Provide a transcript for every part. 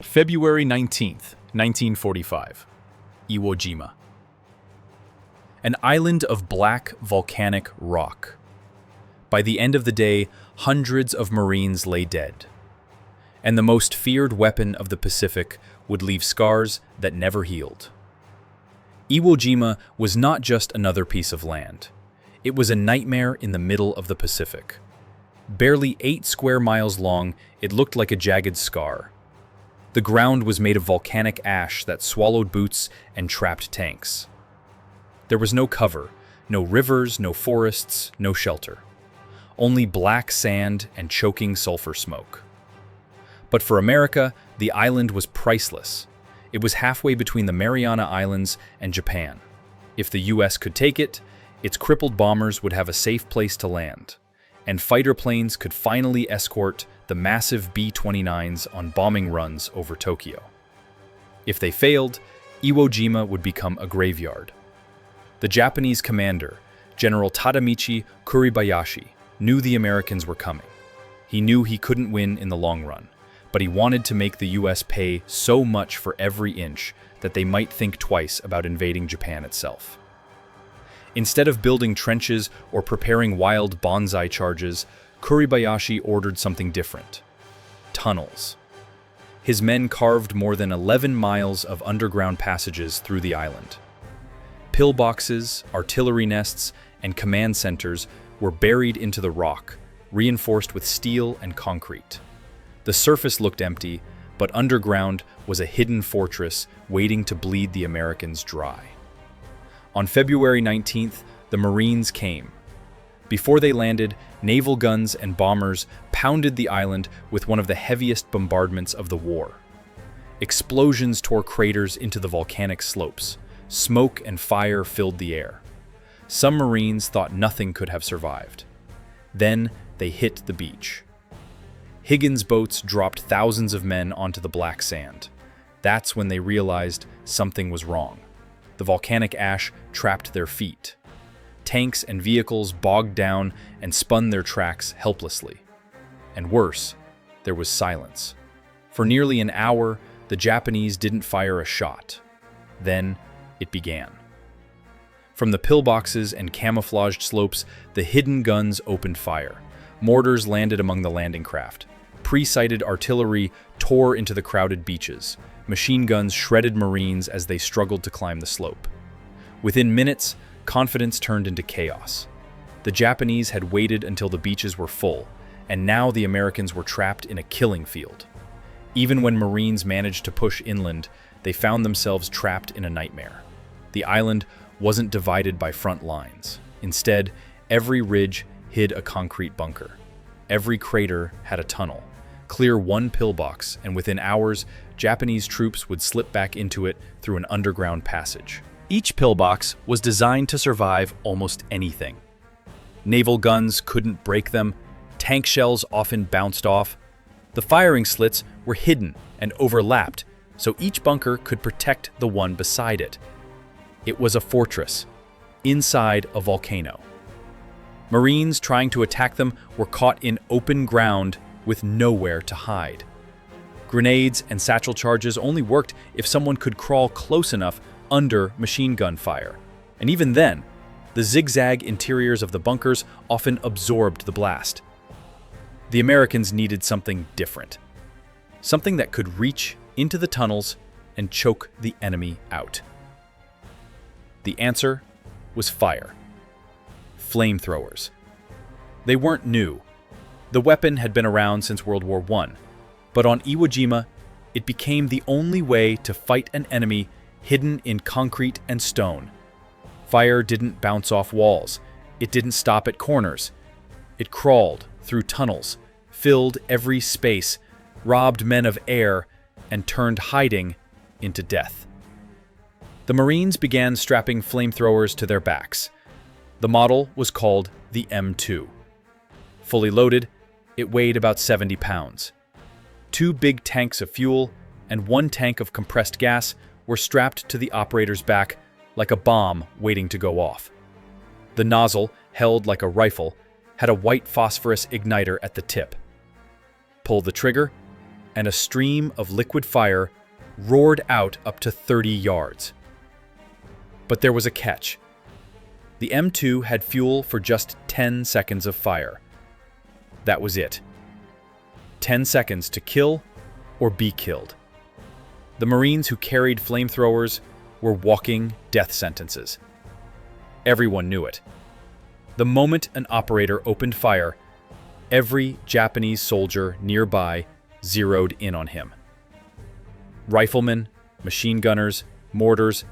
February 19th, 1945. Iwo Jima. An island of black volcanic rock. By the end of the day, hundreds of Marines lay dead. And the most feared weapon of the Pacific would leave scars that never healed. Iwo Jima was not just another piece of land. It was a nightmare in the middle of the Pacific. Barely 8 square miles long, it looked like a jagged scar. The ground was made of volcanic ash that swallowed boots and trapped tanks. There was no cover, no rivers, no forests, no shelter. Only black sand and choking sulfur smoke. But for America, the island was priceless. It was halfway between the Mariana Islands and Japan. If the US could take it, its crippled bombers would have a safe place to land, and fighter planes could finally escort the massive B-29s on bombing runs over Tokyo. If they failed, Iwo Jima would become a graveyard. The Japanese commander, General Tadamichi Kuribayashi, knew the Americans were coming. He knew he couldn't win in the long run, but he wanted to make the US pay so much for every inch that they might think twice about invading Japan itself. Instead of building trenches or preparing wild bonsai charges, Kuribayashi ordered something different: tunnels. His men carved more than 11 miles of underground passages through the island. Pillboxes, artillery nests, and command centers were buried into the rock, reinforced with steel and concrete. The surface looked empty, but underground was a hidden fortress waiting to bleed the Americans dry. On February 19th, the Marines came. Before they landed, naval guns and bombers pounded the island with one of the heaviest bombardments of the war. Explosions tore craters into the volcanic slopes. Smoke and fire filled the air. Some Marines thought nothing could have survived. Then they hit the beach. Higgins boats dropped thousands of men onto the black sand. That's when they realized something was wrong. The volcanic ash trapped their feet. Tanks and vehicles bogged down and spun their tracks helplessly. And worse, there was silence. For nearly an hour, the Japanese didn't fire a shot. Then it began. From the pillboxes and camouflaged slopes, the hidden guns opened fire. Mortars landed among the landing craft. Pre-sighted artillery tore into the crowded beaches. Machine guns shredded Marines as they struggled to climb the slope. Within minutes, confidence turned into chaos. The Japanese had waited until the beaches were full, and now the Americans were trapped in a killing field. Even when Marines managed to push inland, they found themselves trapped in a nightmare. The island wasn't divided by front lines. Instead, every ridge hid a concrete bunker. Every crater had a tunnel. Clear one pillbox, and within hours, Japanese troops would slip back into it through an underground passage. Each pillbox was designed to survive almost anything. Naval guns couldn't break them. Tank shells often bounced off. The firing slits were hidden and overlapped, so each bunker could protect the one beside it. It was a fortress, inside a volcano. Marines trying to attack them were caught in open ground with nowhere to hide. Grenades and satchel charges only worked if someone could crawl close enough under machine gun fire. And even then, the zigzag interiors of the bunkers often absorbed the blast. The Americans needed something different. Something that could reach into the tunnels and choke the enemy out. The answer was fire. Flamethrowers. They weren't new. The weapon had been around since World War I, but on Iwo Jima, it became the only way to fight an enemy hidden in concrete and stone. Fire didn't bounce off walls. It didn't stop at corners. It crawled through tunnels, filled every space, robbed men of air, and turned hiding into death. The Marines began strapping flamethrowers to their backs. The model was called the M2. Fully loaded, it weighed about 70 pounds. 2 big tanks of fuel and 1 tank of compressed gas were strapped to the operator's back like a bomb waiting to go off. The nozzle, held like a rifle, had a white phosphorus igniter at the tip. Pull the trigger, and a stream of liquid fire roared out up to 30 yards. But there was a catch. The M2 had fuel for just 10 seconds of fire. That was it. 10 seconds to kill or be killed. The Marines who carried flamethrowers were walking death sentences. Everyone knew it. The moment an operator opened fire, every Japanese soldier nearby zeroed in on him. Riflemen, machine gunners, mortars,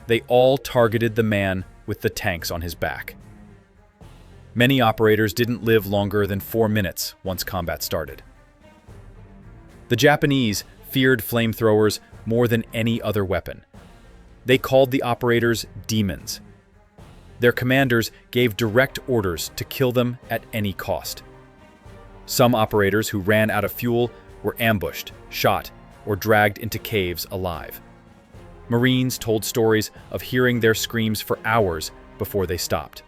they all targeted the man with the tanks on his back. Many operators didn't live longer than 4 minutes once combat started. The Japanese feared flamethrowers more than any other weapon. They called the operators demons. Their commanders gave direct orders to kill them at any cost. Some operators who ran out of fuel were ambushed, shot, or dragged into caves alive. Marines told stories of hearing their screams for hours before they stopped.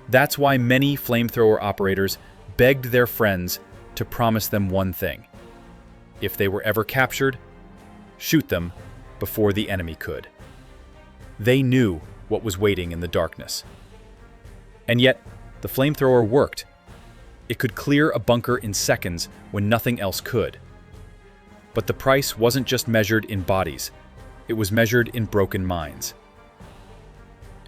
That's why many flamethrower operators begged their friends to promise them one thing: if they were ever captured, shoot them before the enemy could. They knew what was waiting in the darkness. And yet, the flamethrower worked. It could clear a bunker in seconds when nothing else could. But the price wasn't just measured in bodies, it was measured in broken minds.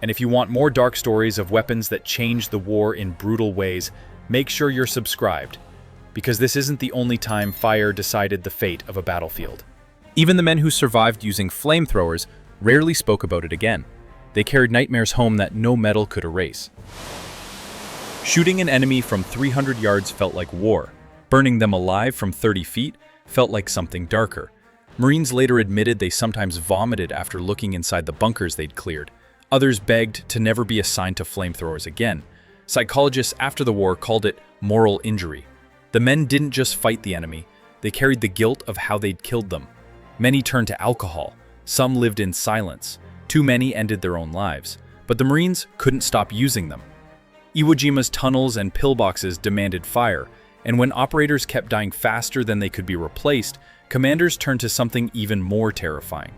And if you want more dark stories of weapons that changed the war in brutal ways, make sure you're subscribed, because this isn't the only time fire decided the fate of a battlefield. Even the men who survived using flamethrowers rarely spoke about it again. They carried nightmares home that no metal could erase. Shooting an enemy from 300 yards felt like war. Burning them alive from 30 feet felt like something darker. Marines later admitted they sometimes vomited after looking inside the bunkers they'd cleared. Others begged to never be assigned to flamethrowers again. Psychologists after the war called it moral injury. The men didn't just fight the enemy, they carried the guilt of how they'd killed them. Many turned to alcohol. Some lived in silence. Too many ended their own lives. But the Marines couldn't stop using them. Iwo Jima's tunnels and pillboxes demanded fire, and when operators kept dying faster than they could be replaced, commanders turned to something even more terrifying.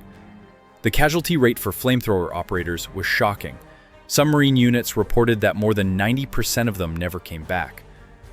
The casualty rate for flamethrower operators was shocking. Some Marine units reported that more than 90% of them never came back.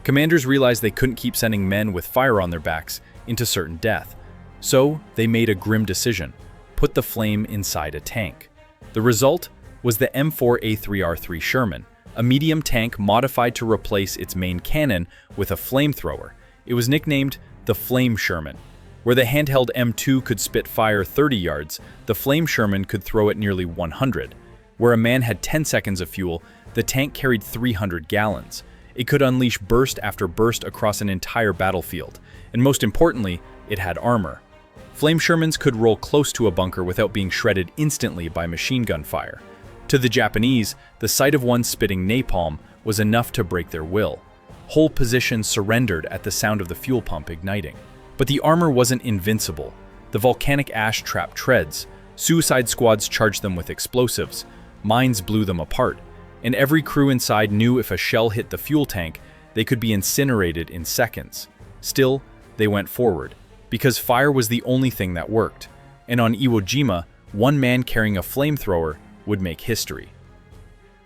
Commanders realized they couldn't keep sending men with fire on their backs into certain death. So they made a grim decision: put the flame inside a tank. The result was the M4A3R3 Sherman, a medium tank modified to replace its main cannon with a flamethrower. It was nicknamed the Flame Sherman. Where the handheld M2 could spit fire 30 yards, the Flame Sherman could throw it nearly 100. Where a man had 10 seconds of fuel, the tank carried 300 gallons. It could unleash burst after burst across an entire battlefield. And most importantly, it had armor. Flame Shermans could roll close to a bunker without being shredded instantly by machine gun fire. To the Japanese, the sight of one spitting napalm was enough to break their will. Whole positions surrendered at the sound of the fuel pump igniting. But the armor wasn't invincible. The volcanic ash trapped treads. Suicide squads charged them with explosives. Mines blew them apart. And every crew inside knew if a shell hit the fuel tank, they could be incinerated in seconds. Still, they went forward, because fire was the only thing that worked. And on Iwo Jima, one man carrying a flamethrower would make history.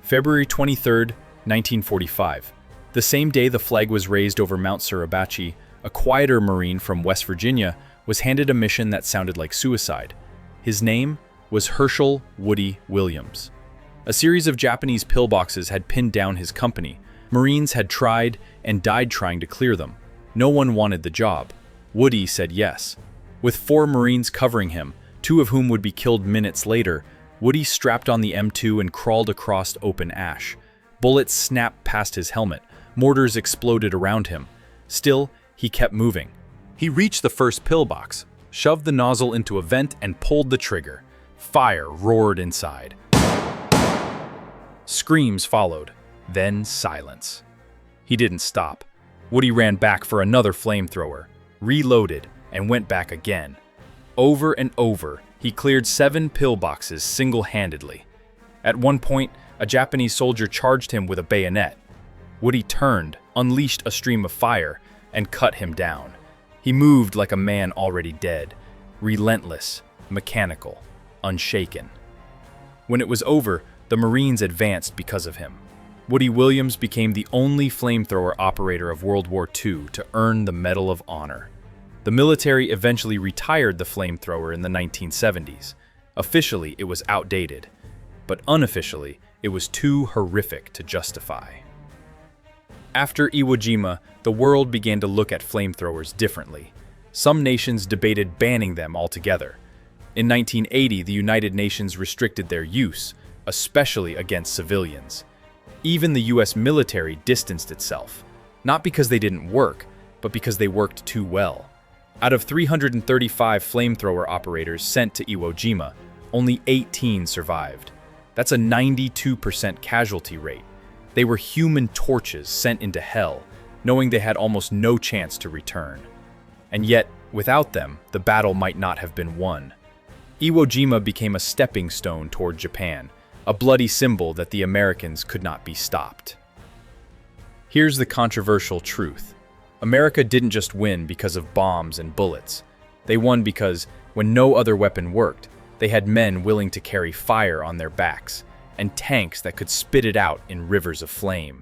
February 23, 1945. The same day the flag was raised over Mount Suribachi, a quieter Marine from West Virginia was handed a mission that sounded like suicide. His name was Hershel Woody Williams. A series of Japanese pillboxes had pinned down his company. Marines had tried and died trying to clear them. No one wanted the job. Woody said yes. With 4 Marines covering him, 2 of whom would be killed minutes later, Woody strapped on the M2 and crawled across open ash. Bullets snapped past his helmet. Mortars exploded around him. Still, he kept moving. He reached the first pillbox, shoved the nozzle into a vent, and pulled the trigger. Fire roared inside. Screams followed, then silence. He didn't stop. Woody ran back for another flamethrower, reloaded, and went back again. Over and over, he cleared 7 pillboxes single-handedly. At one point, a Japanese soldier charged him with a bayonet. Woody turned, unleashed a stream of fire, and cut him down. He moved like a man already dead, relentless, mechanical, unshaken. When it was over, the Marines advanced because of him. Woody Williams became the only flamethrower operator of World War II to earn the Medal of Honor. The military eventually retired the flamethrower in the 1970s. Officially, it was outdated, but unofficially, it was too horrific to justify. After Iwo Jima, the world began to look at flamethrowers differently. Some nations debated banning them altogether. In 1980, the United Nations restricted their use, especially against civilians. Even the US military distanced itself, not because they didn't work, but because they worked too well. Out of 335 flamethrower operators sent to Iwo Jima, only 18 survived. That's a 92% casualty rate. They were human torches sent into hell, knowing they had almost no chance to return. And yet, without them, the battle might not have been won. Iwo Jima became a stepping stone toward Japan, a bloody symbol that the Americans could not be stopped. Here's the controversial truth. America didn't just win because of bombs and bullets. They won because, when no other weapon worked, they had men willing to carry fire on their backs, and tanks that could spit it out in rivers of flame.